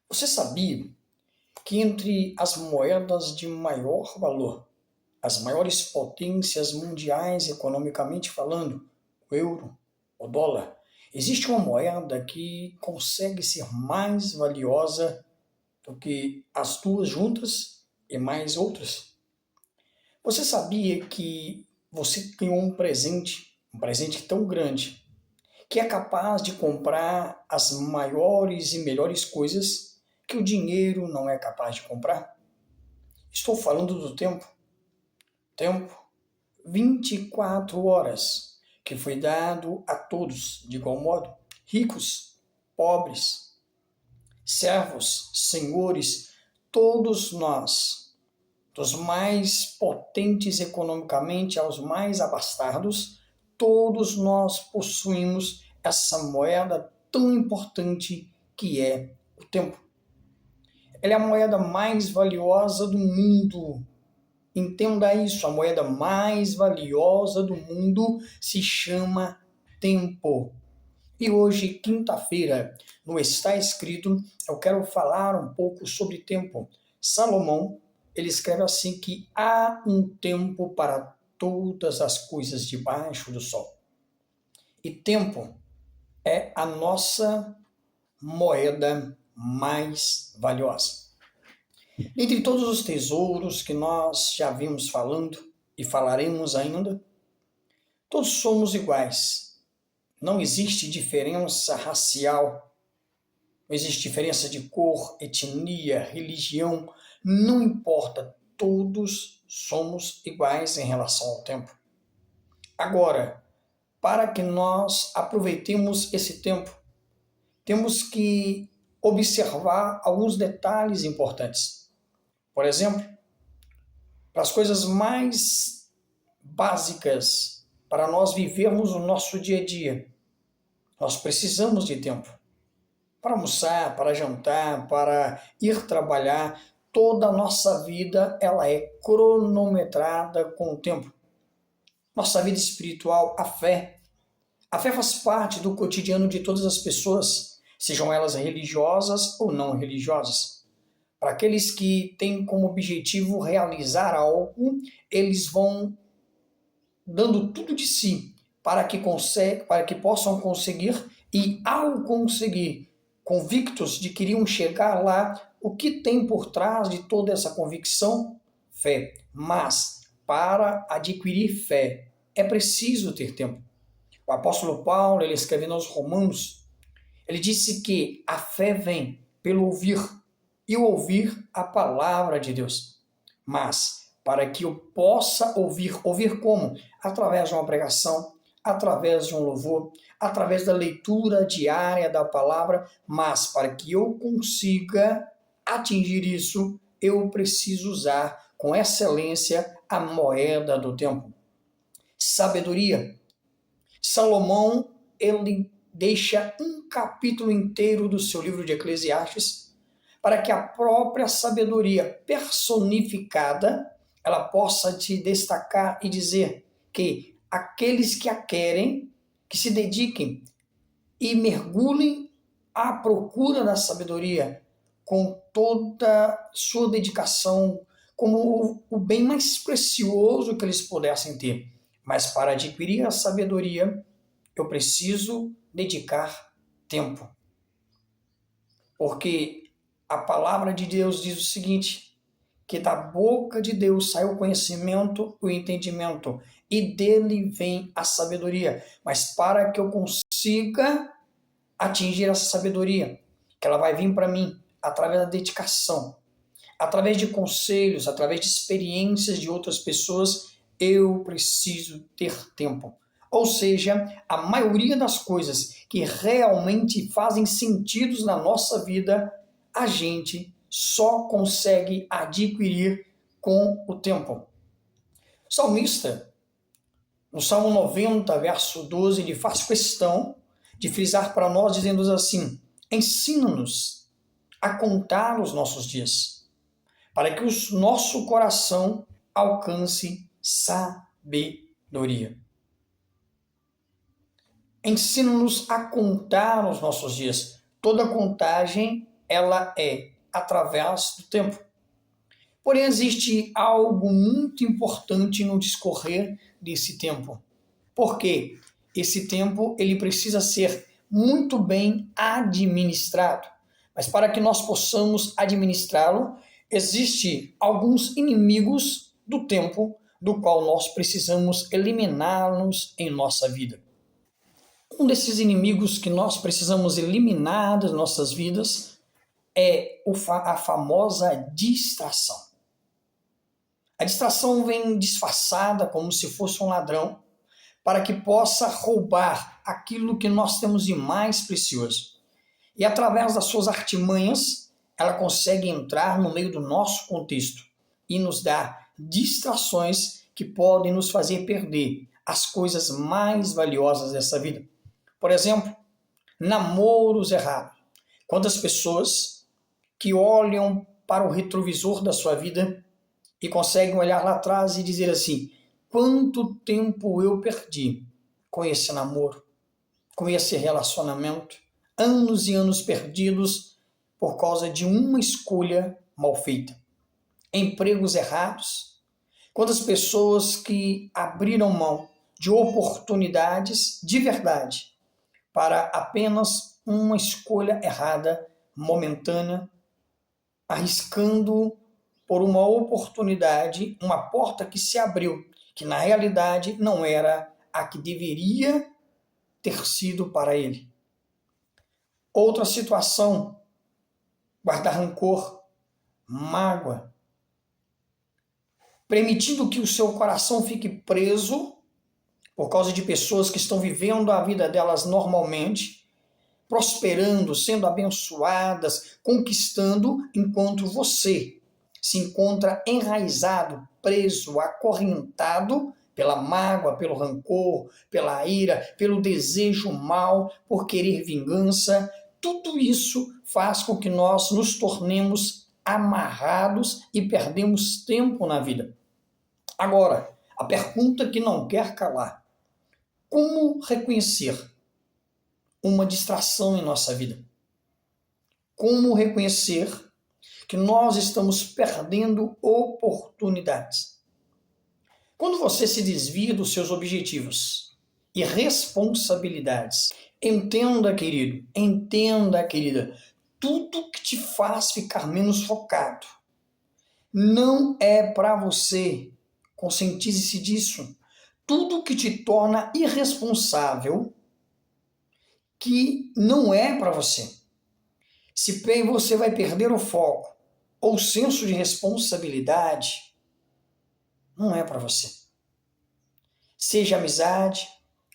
Você sabia que entre as moedas de maior valor, as maiores potências mundiais economicamente falando, o euro, o dólar, existe uma moeda que consegue ser mais valiosa do que as duas juntas e mais outras? Você sabia que você ganhou um presente tão grande, que é capaz de comprar as maiores e melhores coisas que o dinheiro não é capaz de comprar? Estou falando do tempo. Tempo, 24 horas, que foi dado a todos de igual modo, ricos, pobres, servos, senhores, todos nós, dos mais potentes economicamente aos mais abastados, todos nós possuímos essa moeda tão importante que é o tempo. Ela é a moeda mais valiosa do mundo. Entenda isso, a moeda mais valiosa do mundo se chama tempo. E hoje, quinta-feira, no Está Escrito, eu quero falar um pouco sobre tempo. Salomão, ele escreve assim que há um tempo para todas as coisas debaixo do sol. E tempo é a nossa moeda mais valiosa. Entre todos os tesouros que nós já vimos falando e falaremos ainda, todos somos iguais. Não existe diferença racial, não existe diferença de cor, etnia, religião, não importa, todos somos iguais em relação ao tempo. Agora, para que nós aproveitemos esse tempo, temos que observar alguns detalhes importantes. Por exemplo, para as coisas mais básicas para nós vivermos o nosso dia a dia, nós precisamos de tempo. Para almoçar, para jantar, para ir trabalhar, toda a nossa vida ela é cronometrada com o tempo. Nossa vida espiritual, a fé. A fé faz parte do cotidiano de todas as pessoas, sejam elas religiosas ou não religiosas. Para aqueles que têm como objetivo realizar algo, eles vão dando tudo de si para que possam conseguir, e ao conseguir, convictos de que iriam chegar lá, o que tem por trás de toda essa convicção? Fé. Mas para adquirir fé é preciso ter tempo. O apóstolo Paulo, ele escrevendo aos Romanos, ele disse que a fé vem pelo ouvir, e o ouvir a palavra de Deus. Mas, para que eu possa ouvir como? Através de uma pregação, através de um louvor, através da leitura diária da palavra, mas para que eu consiga atingir isso, eu preciso usar com excelência a moeda do tempo. Sabedoria. Salomão, ele deixa um capítulo inteiro do seu livro de Eclesiastes para que a própria sabedoria personificada ela possa te destacar e dizer que aqueles que a querem, que se dediquem e mergulhem à procura da sabedoria com toda sua dedicação, como o bem mais precioso que eles pudessem ter. Mas para adquirir a sabedoria, eu preciso dedicar tempo. Porque a palavra de Deus diz o seguinte, que da boca de Deus sai o conhecimento, o entendimento, e dele vem a sabedoria. Mas para que eu consiga atingir essa sabedoria, que ela vai vir para mim através da dedicação, através de conselhos, através de experiências de outras pessoas, eu preciso ter tempo. Ou seja, a maioria das coisas que realmente fazem sentido na nossa vida, a gente só consegue adquirir com o tempo. O salmista, no Salmo 90, verso 12, ele faz questão de frisar para nós, dizendo assim: ensina-nos a contar os nossos dias, para que o nosso coração alcance sabedoria. Ensina-nos a contar os nossos dias. Toda contagem ela é através do tempo. Porém, existe algo muito importante no discorrer desse tempo. Porque esse tempo ele precisa ser muito bem administrado. Mas para que nós possamos administrá-lo, existem alguns inimigos do tempo do qual nós precisamos eliminá-los em nossa vida. Um desses inimigos que nós precisamos eliminar das nossas vidas é a famosa distração. A distração vem disfarçada como se fosse um ladrão para que possa roubar aquilo que nós temos de mais precioso. E através das suas artimanhas, ela consegue entrar no meio do nosso contexto e nos dar distrações que podem nos fazer perder as coisas mais valiosas dessa vida. Por exemplo, namoros errados. Quantas pessoas que olham para o retrovisor da sua vida e conseguem olhar lá atrás e dizer assim: quanto tempo eu perdi com esse namoro, com esse relacionamento, anos e anos perdidos por causa de uma escolha mal feita. Empregos errados. Quantas pessoas que abriram mão de oportunidades de verdade para apenas uma escolha errada, momentânea, arriscando por uma oportunidade, uma porta que se abriu, que na realidade não era a que deveria ter sido para ele. Outra situação, guardar rancor, mágoa, permitindo que o seu coração fique preso por causa de pessoas que estão vivendo a vida delas normalmente, prosperando, sendo abençoadas, conquistando, enquanto você se encontra enraizado, preso, acorrentado pela mágoa, pelo rancor, pela ira, pelo desejo mal, por querer vingança. Tudo isso faz com que nós nos tornemos amarrados e perdemos tempo na vida. Agora, a pergunta que não quer calar: como reconhecer uma distração em nossa vida? Como reconhecer que nós estamos perdendo oportunidades? Quando você se desvia dos seus objetivos e responsabilidades, entenda, querido, entenda, querida, tudo que te faz ficar menos focado não é para você. Conscientize-se disso. Tudo que te torna irresponsável, que não é para você. Se você vai perder o foco ou o senso de responsabilidade, não é para você. Seja amizade,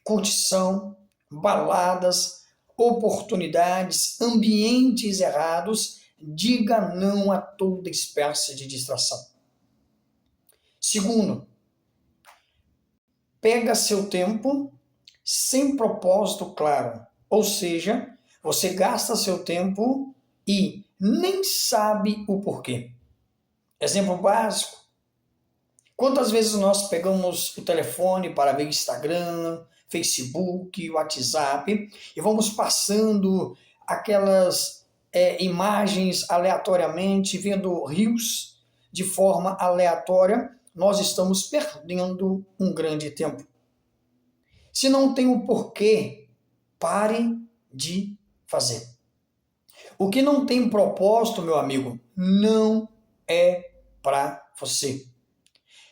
curtição, baladas, oportunidades, ambientes errados, diga não a toda espécie de distração. Segundo, pega seu tempo sem propósito claro, ou seja, você gasta seu tempo e nem sabe o porquê. Exemplo básico: quantas vezes nós pegamos o telefone para ver Instagram, Facebook, WhatsApp e vamos passando aquelas imagens aleatoriamente, vendo reels de forma aleatória? Nós estamos perdendo um grande tempo. Se não tem o porquê, pare de fazer. O que não tem propósito, meu amigo, não é para você.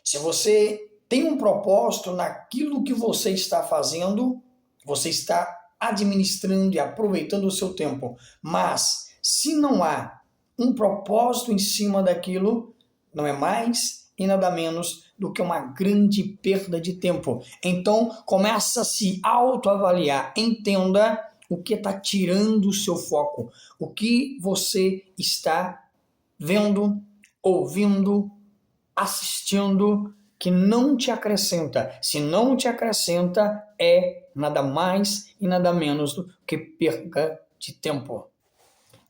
Se você tem um propósito naquilo que você está fazendo, você está administrando e aproveitando o seu tempo. Mas se não há um propósito em cima daquilo, não é mais e nada menos do que uma grande perda de tempo. Então, começa a se autoavaliar. Entenda o que está tirando o seu foco, o que você está vendo, ouvindo, assistindo, que não te acrescenta. Se não te acrescenta, é nada mais e nada menos do que perda de tempo.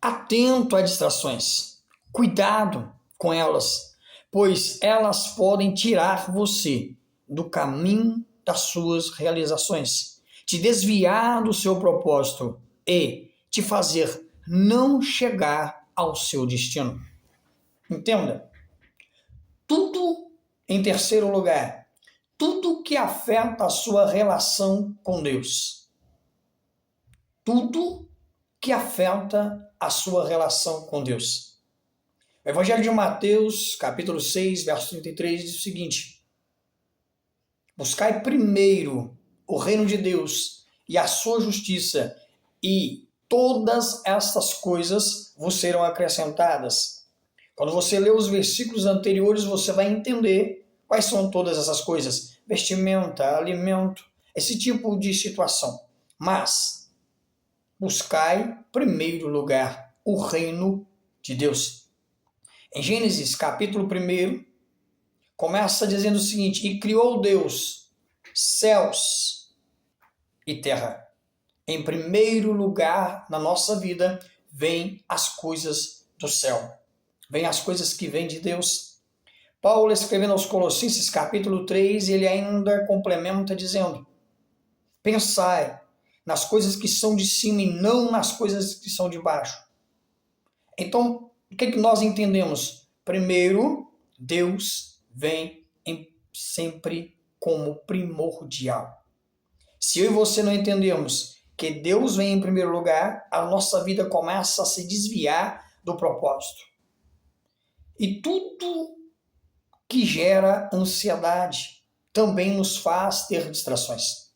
Atento a distrações. Cuidado com elas, pois elas podem tirar você do caminho das suas realizações, te desviar do seu propósito e te fazer não chegar ao seu destino. Entenda. Tudo, em terceiro lugar, tudo que afeta a sua relação com Deus. Tudo que afeta a sua relação com Deus. O Evangelho de Mateus, capítulo 6, verso 33, diz o seguinte: buscai primeiro o reino de Deus e a sua justiça, e todas estas coisas vos serão acrescentadas. Quando você lê os versículos anteriores, você vai entender quais são todas essas coisas. Vestimenta, alimento, esse tipo de situação. Mas buscai, em primeiro lugar, o reino de Deus. Em Gênesis, capítulo 1, começa dizendo o seguinte: e criou Deus céus e terra. Em primeiro lugar na nossa vida, vem as coisas do céu. Vem as coisas que vêm de Deus. Paulo, escrevendo aos Colossenses, capítulo 3, ele ainda complementa dizendo: pensai nas coisas que são de cima e não nas coisas que são de baixo. Então, o que nós entendemos? Primeiro, Deus vem sempre como primordial. Se eu e você não entendemos que Deus vem em primeiro lugar, a nossa vida começa a se desviar do propósito. E tudo que gera ansiedade também nos faz ter distrações.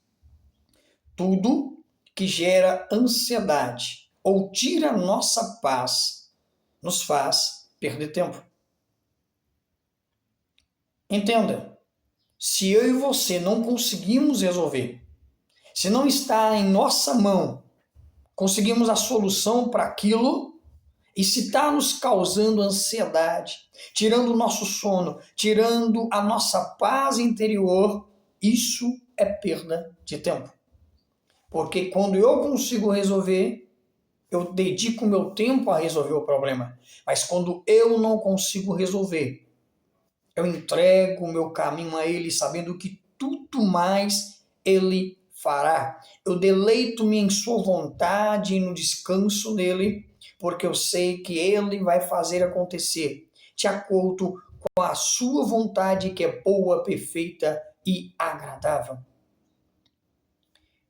Tudo que gera ansiedade ou tira a nossa paz nos faz perder tempo. Entenda, se eu e você não conseguimos resolver, se não está em nossa mão, conseguimos a solução para aquilo, e se está nos causando ansiedade, tirando o nosso sono, tirando a nossa paz interior, isso é perda de tempo. Porque quando eu consigo resolver, eu dedico meu tempo a resolver o problema. Mas quando eu não consigo resolver, eu entrego o meu caminho a Ele, sabendo que tudo mais Ele fará. Eu deleito-me em sua vontade e no descanso nele, porque eu sei que Ele vai fazer acontecer de acordo com a sua vontade, que é boa, perfeita e agradável.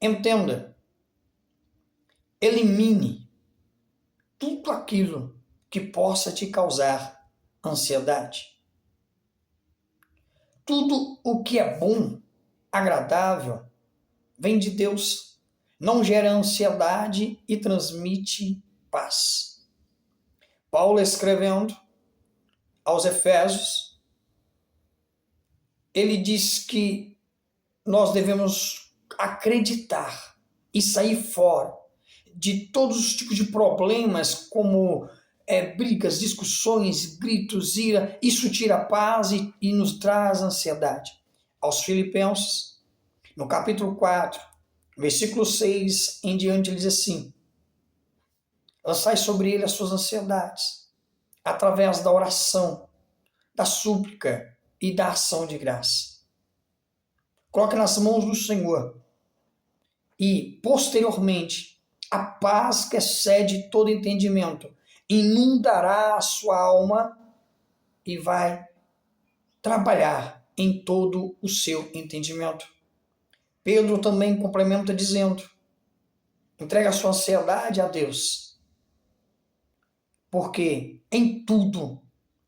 Entenda, elimine tudo aquilo que possa te causar ansiedade. Tudo o que é bom, agradável, vem de Deus, não gera ansiedade e transmite paz. Paulo, escrevendo aos Efésios, ele diz que nós devemos acreditar e sair fora de todos os tipos de problemas, como brigas, discussões, gritos, ira. Isso tira a paz e nos traz ansiedade. Aos Filipenses, no capítulo 4, versículo 6 em diante, ele diz assim: lançai sobre ele as suas ansiedades, através da oração, da súplica e da ação de graça. Coloque nas mãos do Senhor e, posteriormente, a paz que excede todo entendimento inundará a sua alma e vai trabalhar em todo o seu entendimento. Pedro também complementa dizendo: entrega a sua ansiedade a Deus, porque em tudo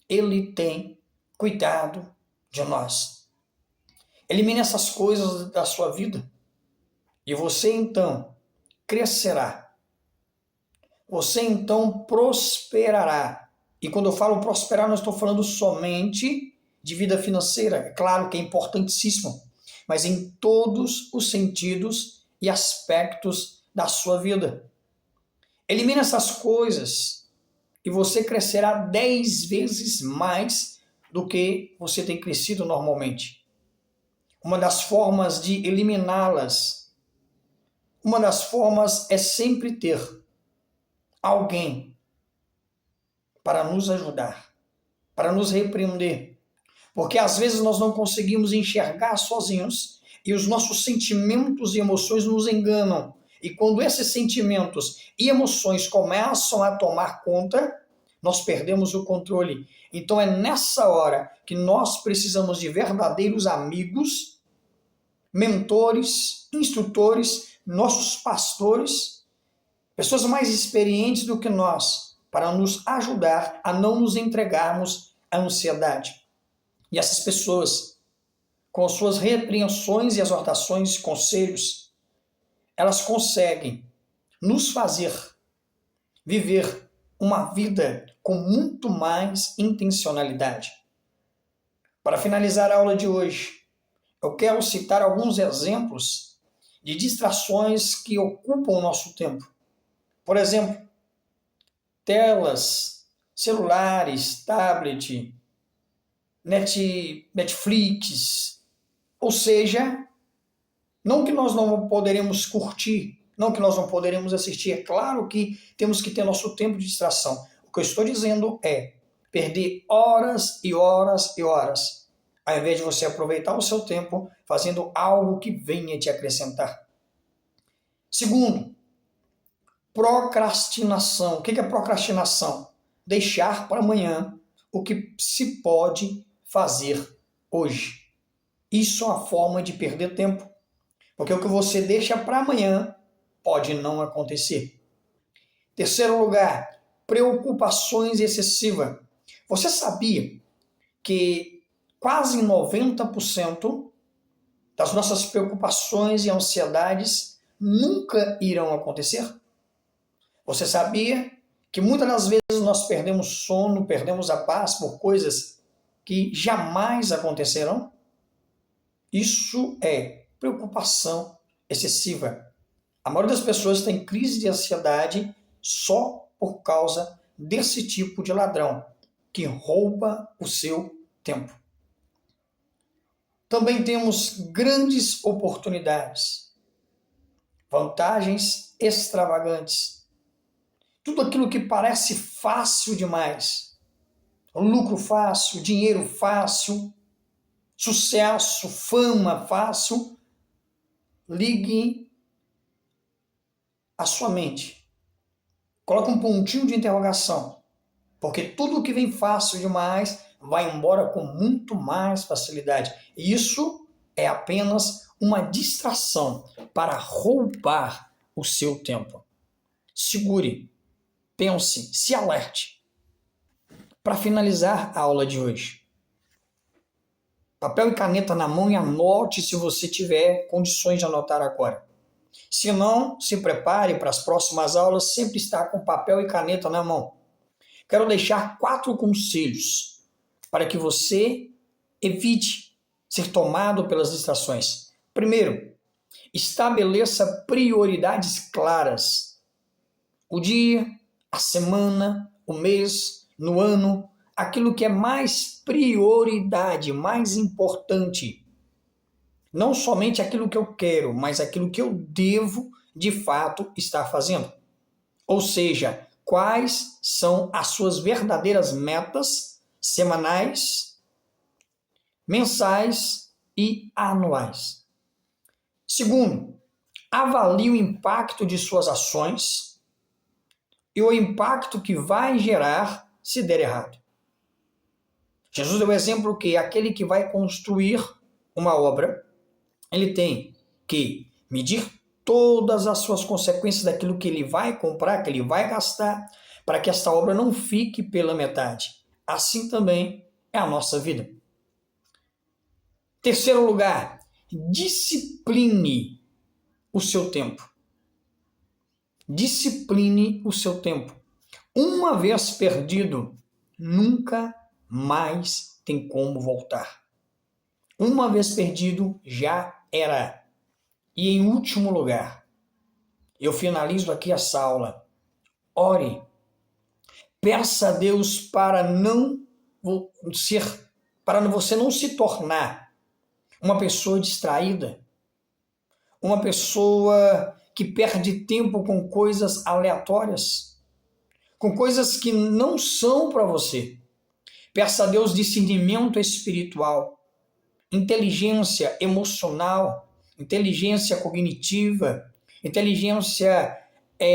Ele tem cuidado de nós. Elimine essas coisas da sua vida e você então crescerá. Você então prosperará. E quando eu falo prosperar, não estou falando somente de vida financeira. É claro que é importantíssimo, mas em todos os sentidos e aspectos da sua vida. Elimine essas coisas e você crescerá 10 vezes mais do que você tem crescido normalmente. Uma das formas de eliminá-las, uma das formas é sempre ter alguém para nos ajudar, para nos repreender. Porque às vezes nós não conseguimos enxergar sozinhos e os nossos sentimentos e emoções nos enganam. E quando esses sentimentos e emoções começam a tomar conta, nós perdemos o controle. Então é nessa hora que nós precisamos de verdadeiros amigos, mentores, instrutores, nossos pastores, pessoas mais experientes do que nós, para nos ajudar a não nos entregarmos à ansiedade. E essas pessoas, com suas repreensões e exortações e conselhos, elas conseguem nos fazer viver uma vida com muito mais intencionalidade. Para finalizar a aula de hoje, eu quero citar alguns exemplos de distrações que ocupam o nosso tempo. Por exemplo, telas, celulares, tablet, Netflix, ou seja, não que nós não poderemos curtir, não que nós não poderemos assistir, é claro que temos que ter nosso tempo de distração. O que eu estou dizendo é perder horas e horas e horas, ao invés de você aproveitar o seu tempo fazendo algo que venha te acrescentar. Segundo, procrastinação. O que é procrastinação? Deixar para amanhã o que se pode fazer hoje. Isso é uma forma de perder tempo, porque o que você deixa para amanhã pode não acontecer. Terceiro lugar, preocupações excessivas. Você sabia que quase 90% das nossas preocupações e ansiedades nunca irão acontecer? Você sabia que muitas das vezes nós perdemos sono, perdemos a paz por coisas que jamais acontecerão? Isso é preocupação excessiva. A maioria das pessoas tem crise de ansiedade só por causa desse tipo de ladrão que rouba o seu tempo. Também temos grandes oportunidades, vantagens extravagantes. Tudo aquilo que parece fácil demais, lucro fácil, dinheiro fácil, sucesso, fama fácil, ligue a sua mente. Coloque um pontinho de interrogação, porque tudo que vem fácil demais vai embora com muito mais facilidade. E isso é apenas uma distração para roubar o seu tempo. Segure, pense, se alerte. Para finalizar a aula de hoje, papel e caneta na mão e anote se você tiver condições de anotar agora. Se não, se prepare para as próximas aulas sempre estar com papel e caneta na mão. Quero deixar 4 conselhos para que você evite ser tomado pelas distrações. Primeiro, estabeleça prioridades claras. O dia, a semana, o mês, no ano, aquilo que é mais prioridade, mais importante. Não somente aquilo que eu quero, mas aquilo que eu devo, de fato, estar fazendo. Ou seja, quais são as suas verdadeiras metas semanais, mensais e anuais. Segundo, avalie o impacto de suas ações e o impacto que vai gerar se der errado. Jesus deu o exemplo que aquele que vai construir uma obra, ele tem que medir todas as suas consequências daquilo que ele vai comprar, que ele vai gastar, para que esta obra não fique pela metade. Assim também é a nossa vida. Terceiro lugar, discipline o seu tempo. Discipline o seu tempo. Uma vez perdido, nunca mais tem como voltar. Uma vez perdido, já era. E em último lugar, eu finalizo aqui essa aula. Ore. Peça a Deus para você não se tornar uma pessoa distraída, uma pessoa que perde tempo com coisas aleatórias, com coisas que não são para você. Peça a Deus discernimento espiritual, inteligência emocional, inteligência cognitiva, inteligência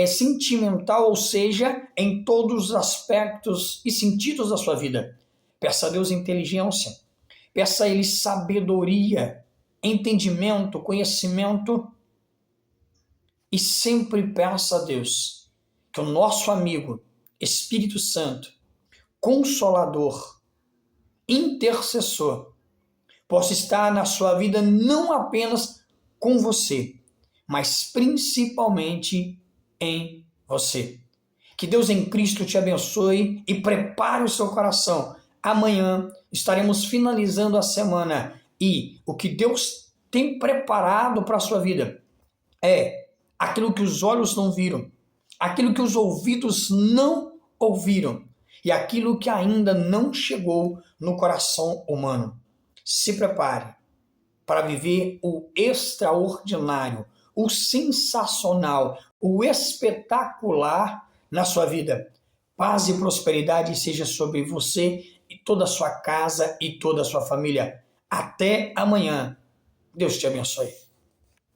sentimental, ou seja, em todos os aspectos e sentidos da sua vida. Peça a Deus inteligência, peça a Ele sabedoria, entendimento, conhecimento, e sempre peça a Deus que o nosso amigo, Espírito Santo, Consolador, intercessor, possa estar na sua vida não apenas com você, mas principalmente em você. Que Deus em Cristo te abençoe e prepare o seu coração. Amanhã estaremos finalizando a semana e o que Deus tem preparado para a sua vida é aquilo que os olhos não viram, aquilo que os ouvidos não ouviram e aquilo que ainda não chegou no coração humano. Se prepare para viver o extraordinário, o sensacional, o espetacular na sua vida. Paz e prosperidade seja sobre você e toda a sua casa e toda a sua família. Até amanhã. Deus te abençoe.